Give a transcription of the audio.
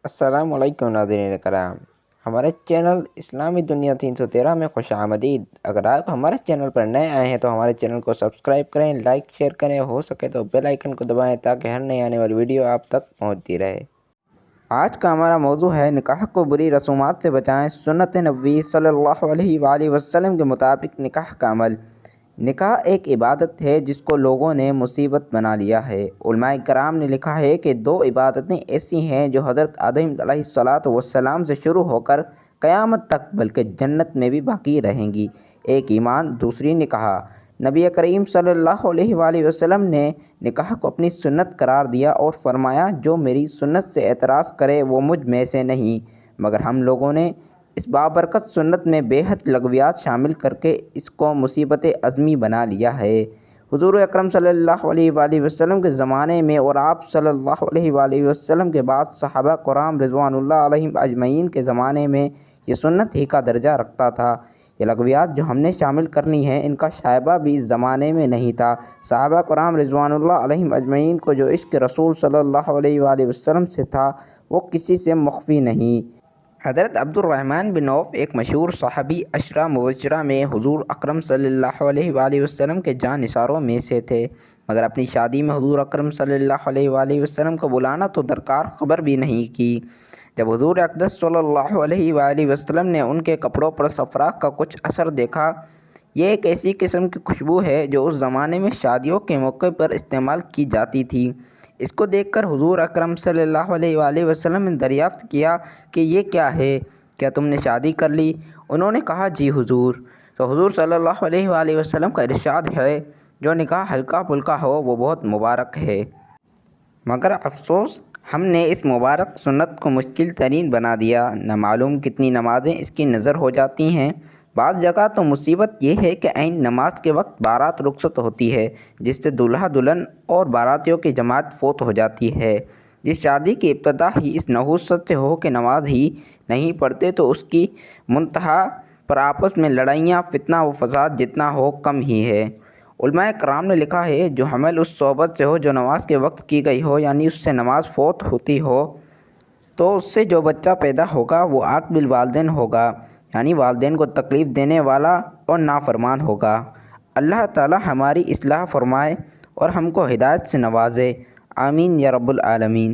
السلام علیکم ناظرین کرام، ہمارے چینل اسلامی دنیا 313 میں خوش آمدید۔ اگر آپ ہمارے چینل پر نئے آئے ہیں تو ہمارے چینل کو سبسکرائب کریں، لائک شیئر کریں، ہو سکے تو بیل آئیکن کو دبائیں تاکہ ہر نئی آنے والی ویڈیو آپ تک پہنچتی رہے۔ آج کا ہمارا موضوع ہے نکاح کو بری رسومات سے بچائیں، سنت نبوی صلی اللہ علیہ وآلہ وسلم کے مطابق نکاح کا عمل۔ نکاح ایک عبادت ہے جس کو لوگوں نے مصیبت بنا لیا ہے۔ علماء کرام نے لکھا ہے کہ دو عبادتیں ایسی ہیں جو حضرت آدم علیہ السلام سے شروع ہو کر قیامت تک بلکہ جنت میں بھی باقی رہیں گی، ایک ایمان، دوسری نکاح۔ نبی کریم صلی اللہ علیہ وآلہ وسلم نے نکاح کو اپنی سنت قرار دیا اور فرمایا جو میری سنت سے اعتراض کرے وہ مجھ میں سے نہیں، مگر ہم لوگوں نے اس بابرکت سنت میں بے حد لغویات شامل کر کے اس کو مصیبت عظمی بنا لیا ہے۔ حضور اکرم صلی اللہ علیہ وآلہ وسلم کے زمانے میں اور آپ صلی اللہ علیہ وآلہ وسلم کے بعد صحابہ کرام رضوان اللہ علیہم اجمعین کے زمانے میں یہ سنت ہی کا درجہ رکھتا تھا۔ یہ لغویات جو ہم نے شامل کرنی ہیں ان کا شائبہ بھی اس زمانے میں نہیں تھا۔ صحابہ کرام رضوان اللہ علیہم اجمعین کو جو عشق رسول صلی اللہ علیہ وآلہ وسلم سے تھا وہ کسی سے مخفی نہیں۔ حضرت عبد الرحمن بن عوف ایک مشہور صحابی عشرہ مبشرہ میں حضور اکرم صلی اللہ علیہ وآلہ وسلم کے جاں نثاروں میں سے تھے، مگر اپنی شادی میں حضور اکرم صلی اللہ علیہ وآلہ وسلم کو بلانا تو درکار خبر بھی نہیں کی۔ جب حضور اقدس صلی اللہ علیہ وآلہ وسلم نے ان کے کپڑوں پر صفرا کا کچھ اثر دیکھا، یہ ایک ایسی قسم کی خوشبو ہے جو اس زمانے میں شادیوں کے موقع پر استعمال کی جاتی تھی۔ اس کو دیکھ کر حضور اکرم صلی اللہ علیہ وآلہ وسلم نے دریافت کیا کہ یہ کیا ہے؟ کیا تم نے شادی کر لی؟ انہوں نے کہا جی حضور۔ تو حضور صلی اللہ علیہ وآلہ وسلم کا ارشاد ہے جو نکاح ہلکا پھلکا ہو وہ بہت مبارک ہے، مگر افسوس ہم نے اس مبارک سنت کو مشکل ترین بنا دیا۔ نہ معلوم کتنی نمازیں اس کی نظر ہو جاتی ہیں۔ بعض جگہ تو مصیبت یہ ہے کہ عین نماز کے وقت بارات رخصت ہوتی ہے جس سے دولہا دلہن اور باراتیوں کی جماعت فوت ہو جاتی ہے۔ جس شادی کی ابتدا ہی اس نحوست سے ہو کہ نماز ہی نہیں پڑھتے تو اس کی منتہا پر آپس میں لڑائیاں، فتنہ و فساد جتنا ہو کم ہی ہے۔ علماء کرام نے لکھا ہے جو حمل اس صحبت سے ہو جو نماز کے وقت کی گئی ہو، یعنی اس سے نماز فوت ہوتی ہو، تو اس سے جو بچہ پیدا ہوگا وہ عاق بالوالدین ہوگا، یعنی والدین کو تکلیف دینے والا اور نافرمان ہوگا۔ اللہ تعالی ہماری اصلاح فرمائے اور ہم کو ہدایت سے نوازے، آمین یا رب العالمین۔